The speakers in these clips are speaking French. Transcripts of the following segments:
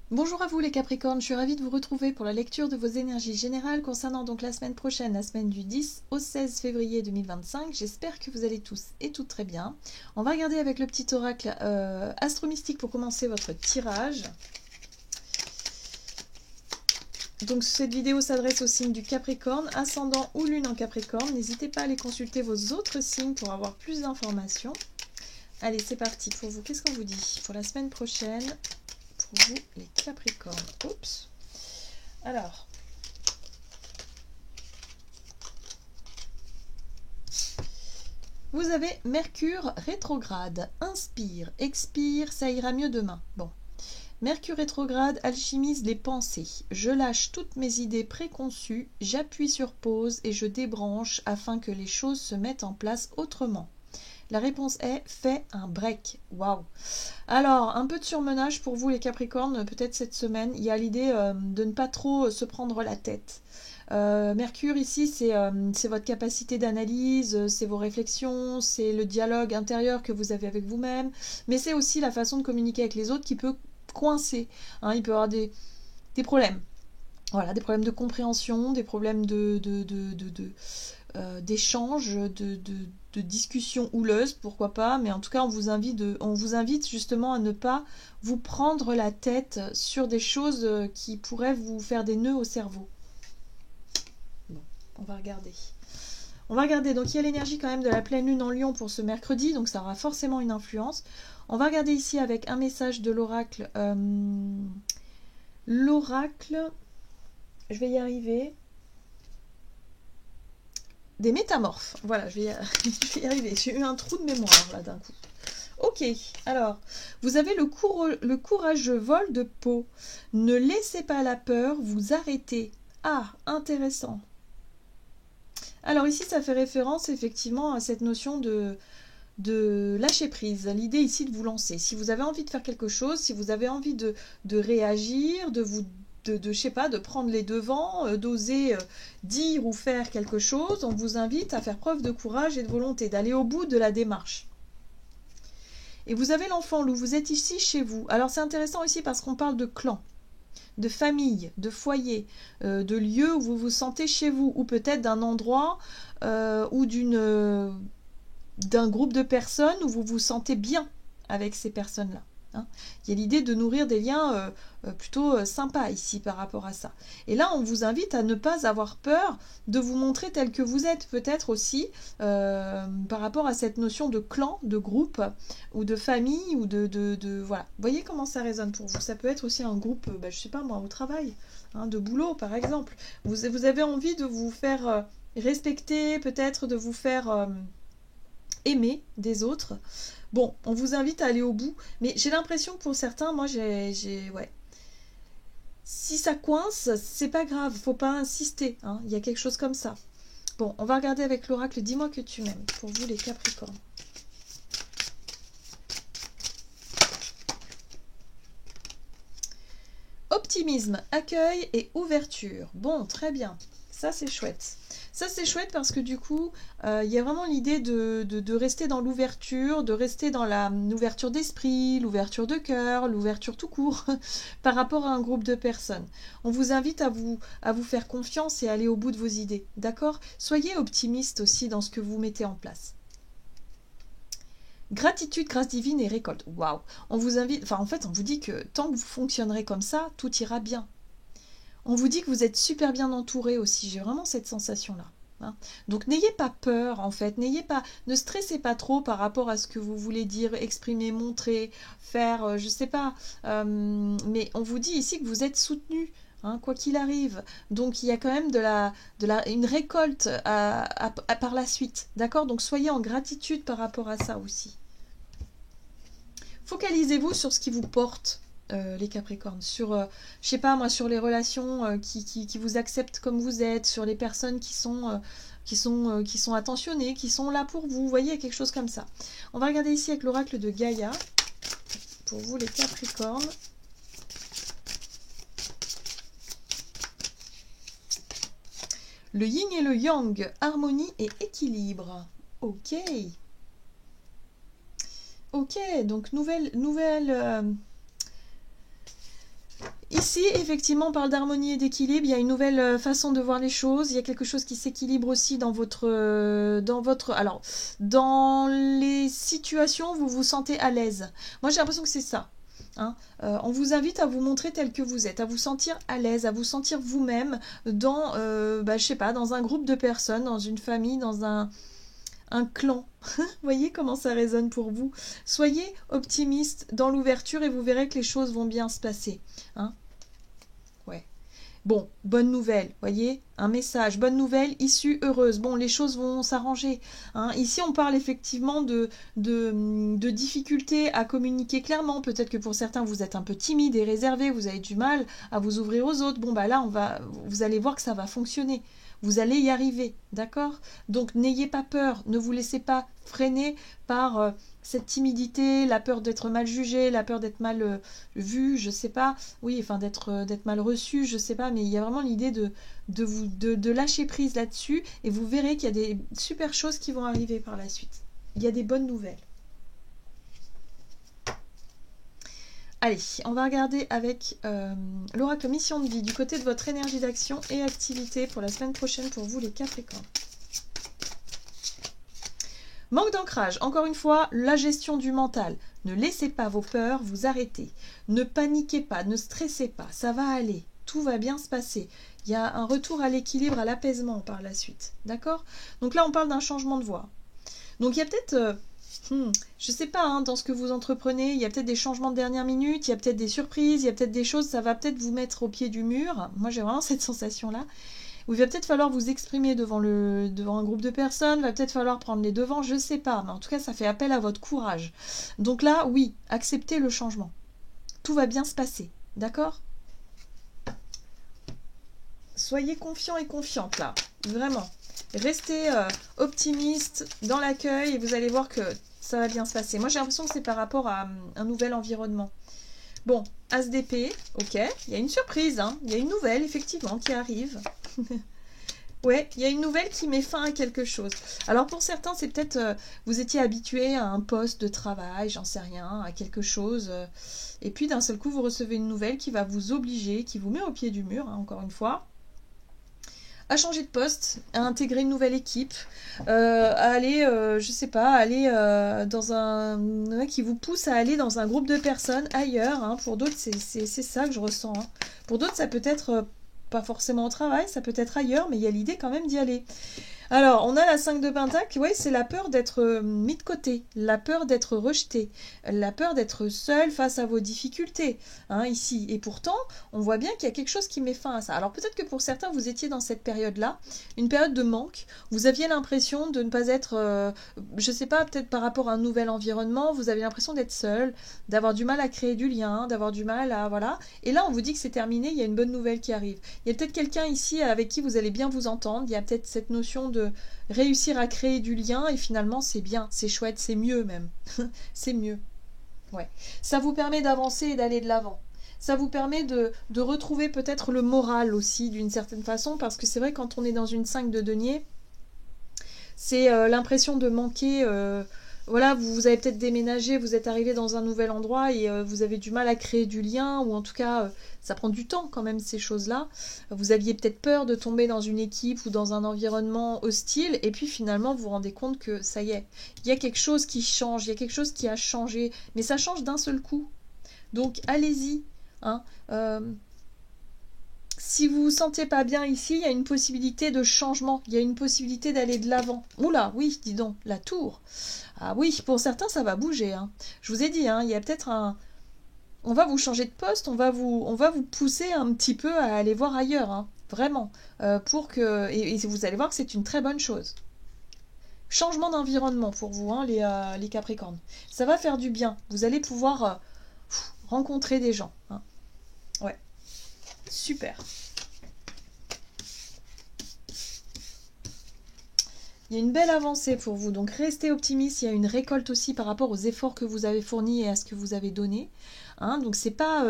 Bonjour à vous les Capricornes, je suis ravie de vous retrouver pour la lecture de vos énergies générales concernant donc la semaine prochaine, la semaine du 10 au 16 février 2025. J'espère que vous allez tous et toutes très bien. On va regarder avec le petit oracle astro-mystique pour commencer votre tirage. Donc cette vidéo s'adresse au signe du Capricorne, ascendant ou lune en Capricorne. N'hésitez pas à aller consulter vos autres signes pour avoir plus d'informations. Allez, c'est parti pour vous. Qu'est-ce qu'on vous dit pour la semaine prochaine pour vous les Capricornes? Oups. Alors, vous avez Mercure rétrograde. Inspire, expire, ça ira mieux demain. Bon. Mercure rétrograde alchimise les pensées. Je lâche toutes mes idées préconçues, j'appuie sur pause et je débranche afin que les choses se mettent en place autrement. La réponse est fais un break. Waouh. Alors, un peu de surmenage pour vous les Capricornes, peut-être cette semaine. Il y a l'idée de ne pas trop se prendre la tête. Mercure ici, c'est votre capacité d'analyse, c'est vos réflexions, c'est le dialogue intérieur que vous avez avec vous-même, mais c'est aussi la façon de communiquer avec les autres qui peut coincer. Hein, il peut y avoir des problèmes. Voilà, des problèmes de compréhension, des problèmes d'échange, de discussions houleuses, pourquoi pas, mais en tout cas on vous invite justement à ne pas vous prendre la tête sur des choses qui pourraient vous faire des nœuds au cerveau. Bon, on va regarder. On va regarder, donc il y a l'énergie quand même de la pleine lune en Lion pour ce mercredi, donc ça aura forcément une influence. On va regarder ici avec un message de l'oracle. L'oracle, je vais y arriver. Des métamorphes. Voilà, je vais y arriver. J'ai eu un trou de mémoire là d'un coup. Ok, alors, vous avez le courageux vol de peau. Ne laissez pas la peur vous arrêter. Ah, intéressant. Alors ici, ça fait référence effectivement à cette notion de lâcher prise, l'idée ici de vous lancer. Si vous avez envie de faire quelque chose, si vous avez envie de réagir, je sais pas, de prendre les devants, d'oser dire ou faire quelque chose, on vous invite à faire preuve de courage et de volonté, d'aller au bout de la démarche. Et vous avez l'enfant loup, vous êtes ici chez vous. Alors c'est intéressant ici parce qu'on parle de clan, de famille, de foyer, de lieu où vous vous sentez chez vous, ou peut-être d'un endroit ou d'un groupe de personnes où vous vous sentez bien avec ces personnes-là. Hein. Il y a l'idée de nourrir des liens plutôt sympas ici par rapport à ça. Et là, on vous invite à ne pas avoir peur de vous montrer tel que vous êtes, peut-être aussi par rapport à cette notion de clan, de groupe, ou de famille, ou voilà. Vous voyez comment ça résonne pour vous. Ça peut être aussi un groupe, je sais pas moi, au travail, hein, de boulot par exemple. Vous avez envie de vous faire respecter, peut-être de vous faire aimer des autres. Bon, on vous invite à aller au bout, mais j'ai l'impression que pour certains, moi ouais. Si ça coince, c'est pas grave, faut pas insister, hein. Il y a quelque chose comme ça. Bon, on va regarder avec l'oracle Dis-moi que tu m'aimes, pour vous les Capricornes. Optimisme, accueil et ouverture. Bon, très bien. Ça, c'est chouette. Ça, c'est chouette parce que du coup, il y a vraiment l'idée de rester dans l'ouverture, de rester dans l'ouverture d'esprit, l'ouverture de cœur, l'ouverture tout court par rapport à un groupe de personnes. On vous invite à vous faire confiance et aller au bout de vos idées. D'accord? Soyez optimiste aussi dans ce que vous mettez en place. Gratitude, grâce divine et récolte. Waouh! On vous invite, enfin en fait, on vous dit que tant que vous fonctionnerez comme ça, tout ira bien. On vous dit que vous êtes super bien entouré aussi. J'ai vraiment cette sensation-là. Hein. Donc n'ayez pas peur en fait, ne stressez pas trop par rapport à ce que vous voulez dire, exprimer, montrer, faire, je sais pas. Mais on vous dit ici que vous êtes soutenu. Hein, quoi qu'il arrive. Donc il y a quand même une récolte par la suite. D'accord? Donc soyez en gratitude par rapport à ça aussi. Focalisez-vous sur ce qui vous porte, les Capricornes, sur, je sais pas moi, sur les relations qui vous acceptent comme vous êtes, sur les personnes qui sont attentionnées, qui sont là pour vous. Vous voyez, quelque chose comme ça. On va regarder ici avec l'oracle de Gaïa, pour vous les Capricornes. Le yin et le yang, harmonie et équilibre. Ok. Ok, donc nouvelle Ici, effectivement, on parle d'harmonie et d'équilibre. Il y a une nouvelle façon de voir les choses. Il y a quelque chose qui s'équilibre aussi dans votre... Alors, dans les situations où vous vous sentez à l'aise. Moi, j'ai l'impression que c'est ça. Hein. On vous invite à vous montrer tel que vous êtes, à vous sentir à l'aise, à vous sentir vous-même dans, je sais pas, dans un groupe de personnes, dans une famille, dans un clan. Voyez comment ça résonne pour vous. Soyez optimiste dans l'ouverture et vous verrez que les choses vont bien se passer. Hein, ouais. Bon, bonne nouvelle, voyez, un message, bonne nouvelle, issue heureuse. Bon, les choses vont s'arranger. Hein. Ici, on parle effectivement de difficultés à communiquer clairement. Peut-être que pour certains, vous êtes un peu timide et réservé, vous avez du mal à vous ouvrir aux autres. Bon, bah là, vous allez voir que ça va fonctionner. Vous allez y arriver, d'accord? Donc, n'ayez pas peur, ne vous laissez pas freiner par cette timidité, la peur d'être mal jugé, la peur d'être mal vu, je sais pas. Oui, enfin, d'être mal reçu, je sais pas, mais il y a vraiment l'idée de lâcher prise là-dessus et vous verrez qu'il y a des super choses qui vont arriver par la suite. Il y a des bonnes nouvelles. Allez, on va regarder avec l'oracle mission de vie du côté de votre énergie d'action et activité pour la semaine prochaine pour vous les Capricornes. Manque d'ancrage, encore une fois, la gestion du mental. Ne laissez pas vos peurs vous arrêter. Ne paniquez pas, ne stressez pas, ça va aller, tout va bien se passer. Il y a un retour à l'équilibre, à l'apaisement par la suite, d'accord? Donc là, on parle d'un changement de voie. Donc il y a peut-être... je sais pas, hein, dans ce que vous entreprenez, il y a peut-être des changements de dernière minute, il y a peut-être des surprises, il y a peut-être des choses, ça va peut-être vous mettre au pied du mur. Moi, j'ai vraiment cette sensation-là. Où il va peut-être falloir vous exprimer devant un groupe de personnes, il va peut-être falloir prendre les devants, je sais pas. Mais en tout cas, ça fait appel à votre courage. Donc là, oui, acceptez le changement. Tout va bien se passer, d'accord? Soyez confiants et confiantes, là. Vraiment. Restez optimiste dans l'accueil et vous allez voir que ça va bien se passer. Moi, j'ai l'impression que c'est par rapport à un nouvel environnement. Bon, As d'épée, ok. Il y a une surprise, hein. Il y a une nouvelle, effectivement, qui arrive. Ouais, il y a une nouvelle qui met fin à quelque chose. Alors, pour certains, c'est peut-être... vous étiez habitué à un poste de travail, j'en sais rien, à quelque chose. Et puis, d'un seul coup, vous recevez une nouvelle qui va vous obliger, qui vous met au pied du mur, hein, encore une fois, à changer de poste, à intégrer une nouvelle équipe, à aller, je sais pas, aller dans un... qui vous pousse à aller dans un groupe de personnes ailleurs. Hein. Pour d'autres, c'est ça que je ressens. Hein. Pour d'autres, ça peut être pas forcément au travail, ça peut être ailleurs, mais il y a l'idée quand même d'y aller. Alors, on a la 5 de Pentacle, oui, c'est la peur d'être mis de côté, la peur d'être rejeté, la peur d'être seul face à vos difficultés, hein, ici. Et pourtant, on voit bien qu'il y a quelque chose qui met fin à ça. Alors peut-être que pour certains, vous étiez dans cette période-là, une période de manque, vous aviez l'impression de ne pas être, je sais pas, peut-être par rapport à un nouvel environnement, vous avez l'impression d'être seul, d'avoir du mal à créer du lien, d'avoir du mal à... voilà. Et là, on vous dit que c'est terminé, il y a une bonne nouvelle qui arrive. Il y a peut-être quelqu'un ici avec qui vous allez bien vous entendre, il y a peut-être cette notion de réussir à créer du lien et finalement c'est bien, c'est chouette, c'est mieux même. C'est mieux. Ouais. Ça vous permet d'avancer et d'aller de l'avant. Ça vous permet de retrouver peut-être le moral aussi d'une certaine façon parce que c'est vrai quand on est dans une 5 de denier, c'est l'impression de manquer... voilà, vous avez peut-être déménagé, vous êtes arrivé dans un nouvel endroit et vous avez du mal à créer du lien, ou en tout cas, ça prend du temps quand même ces choses-là. Vous aviez peut-être peur de tomber dans une équipe ou dans un environnement hostile, et puis finalement vous vous rendez compte que ça y est, il y a quelque chose qui change, il y a quelque chose qui a changé, mais ça change d'un seul coup. Donc allez-y, hein. Si vous vous sentez pas bien ici, il y a une possibilité de changement, il y a une possibilité d'aller de l'avant. Oula, oui, dis donc, la tour. Ah oui, pour certains, ça va bouger. Hein. Je vous ai dit, hein, il y a peut-être un... On va vous changer de poste, on va vous pousser un petit peu à aller voir ailleurs, hein, vraiment, pour que... Et vous allez voir que c'est une très bonne chose. Changement d'environnement pour vous, hein, les Capricornes. Ça va faire du bien. Vous allez pouvoir rencontrer des gens. Hein. Ouais. Super. Il y a une belle avancée pour vous, donc restez optimiste. Il y a une récolte aussi par rapport aux efforts que vous avez fournis et à ce que vous avez donné. Hein, donc c'est pas,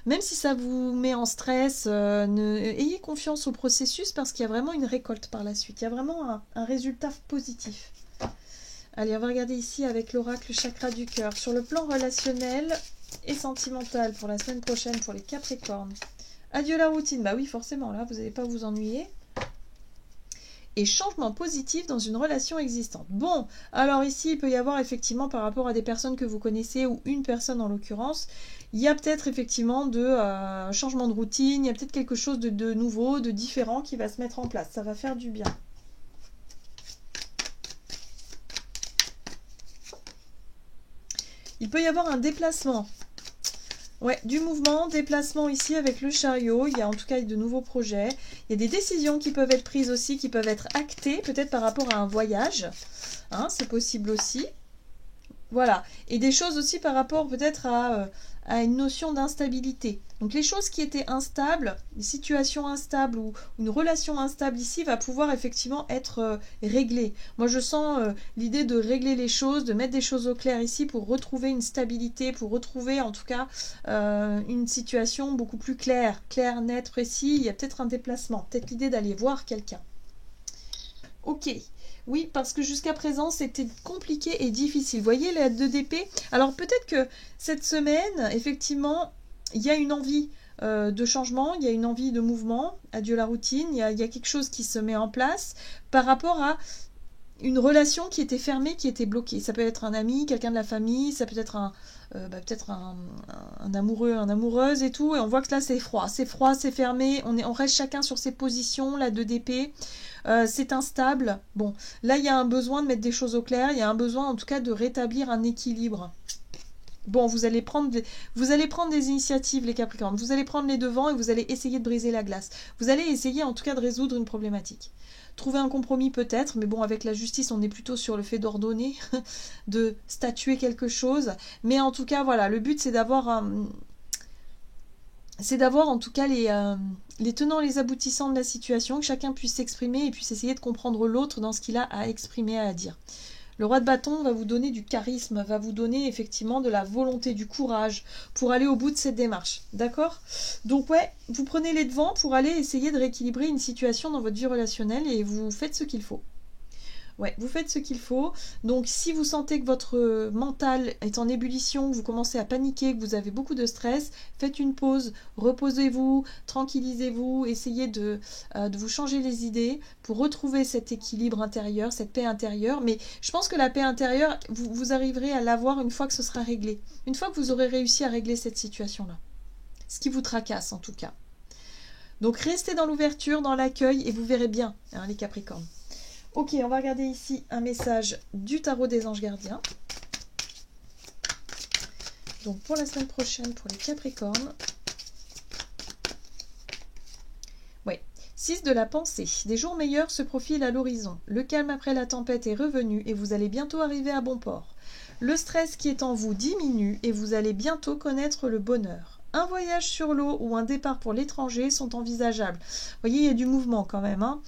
même si ça vous met en stress, ayez confiance au processus parce qu'il y a vraiment une récolte par la suite. Il y a vraiment un résultat positif. Allez, on va regarder ici avec l'oracle chakra du cœur. Sur le plan relationnel et sentimentale pour la semaine prochaine pour les Capricornes. Adieu la routine. Bah oui, forcément, là, vous n'allez pas vous ennuyer. Et changement positif dans une relation existante. Bon, alors ici, il peut y avoir effectivement par rapport à des personnes que vous connaissez ou une personne en l'occurrence, il y a peut-être effectivement de changement de routine, il y a peut-être quelque chose de nouveau, de différent qui va se mettre en place. Ça va faire du bien. Il peut y avoir un déplacement. Ouais, du mouvement, déplacement ici avec le chariot. Il y a en tout cas de nouveaux projets. Il y a des décisions qui peuvent être prises aussi, qui peuvent être actées, peut-être par rapport à un voyage. Hein, c'est possible aussi. Voilà. Et des choses aussi par rapport peut-être à une notion d'instabilité. Donc les choses qui étaient instables, des situations instables ou une relation instable ici va pouvoir effectivement être réglée. Moi je sens l'idée de régler les choses, de mettre des choses au clair ici pour retrouver une stabilité, pour retrouver en tout cas une situation beaucoup plus claire, nette, précis. Il y a peut-être un déplacement, peut-être l'idée d'aller voir quelqu'un. Ok. Oui, parce que jusqu'à présent, c'était compliqué et difficile. Vous voyez, la 2 d'épée. Alors, peut-être que cette semaine, effectivement, il y a une envie de changement, il y a une envie de mouvement. Adieu la routine. Il y a quelque chose qui se met en place par rapport à une relation qui était fermée, qui était bloquée. Ça peut être un ami, quelqu'un de la famille, ça peut être un amoureux, une amoureuse et tout. Et on voit que là, c'est froid, c'est fermé. On reste chacun sur ses positions, la 2 d'épée. C'est instable. Bon, là, il y a un besoin de mettre des choses au clair. Il y a un besoin, en tout cas, de rétablir un équilibre. Bon, vous allez prendre des initiatives, les Capricornes. Vous allez prendre les devants et vous allez essayer de briser la glace. Vous allez essayer, en tout cas, de résoudre une problématique. Trouver un compromis peut-être, mais bon, avec la justice, on est plutôt sur le fait d'ordonner, de statuer quelque chose. Mais en tout cas, voilà, le but, c'est d'avoir en tout cas les tenants, les aboutissants de la situation, que chacun puisse s'exprimer et puisse essayer de comprendre l'autre dans ce qu'il a à exprimer, à dire. Le roi de bâton va vous donner du charisme, va vous donner effectivement de la volonté, du courage pour aller au bout de cette démarche. D'accord? Donc ouais, vous prenez les devants pour aller essayer de rééquilibrer une situation dans votre vie relationnelle et vous faites ce qu'il faut. Ouais, vous faites ce qu'il faut. Donc, si vous sentez que votre mental est en ébullition, que vous commencez à paniquer, que vous avez beaucoup de stress, faites une pause, reposez-vous, tranquillisez-vous, essayez de vous changer les idées pour retrouver cet équilibre intérieur, cette paix intérieure. Mais je pense que la paix intérieure, vous arriverez à l'avoir une fois que ce sera réglé. Une fois que vous aurez réussi à régler cette situation-là. Ce qui vous tracasse, en tout cas. Donc, restez dans l'ouverture, dans l'accueil, et vous verrez bien, hein, les Capricornes. Ok, on va regarder ici un message du tarot des anges gardiens. Donc pour la semaine prochaine, pour les Capricornes. Oui, 6 de la pensée. Des jours meilleurs se profilent à l'horizon. Le calme après la tempête est revenu et vous allez bientôt arriver à bon port. Le stress qui est en vous diminue et vous allez bientôt connaître le bonheur. Un voyage sur l'eau ou un départ pour l'étranger sont envisageables. Vous voyez, il y a du mouvement quand même. Hein.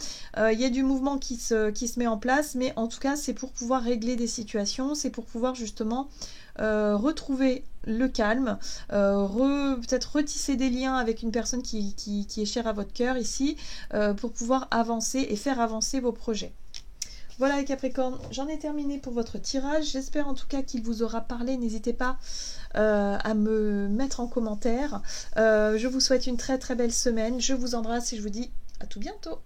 Il y a du mouvement qui se met en place, mais en tout cas, c'est pour pouvoir régler des situations, c'est pour pouvoir justement retrouver le calme, peut-être retisser des liens avec une personne qui est chère à votre cœur ici, pour pouvoir avancer et faire avancer vos projets. Voilà les Capricornes, j'en ai terminé pour votre tirage. J'espère en tout cas qu'il vous aura parlé. N'hésitez pas à me mettre en commentaire. Je vous souhaite une très très belle semaine. Je vous embrasse et je vous dis à tout bientôt.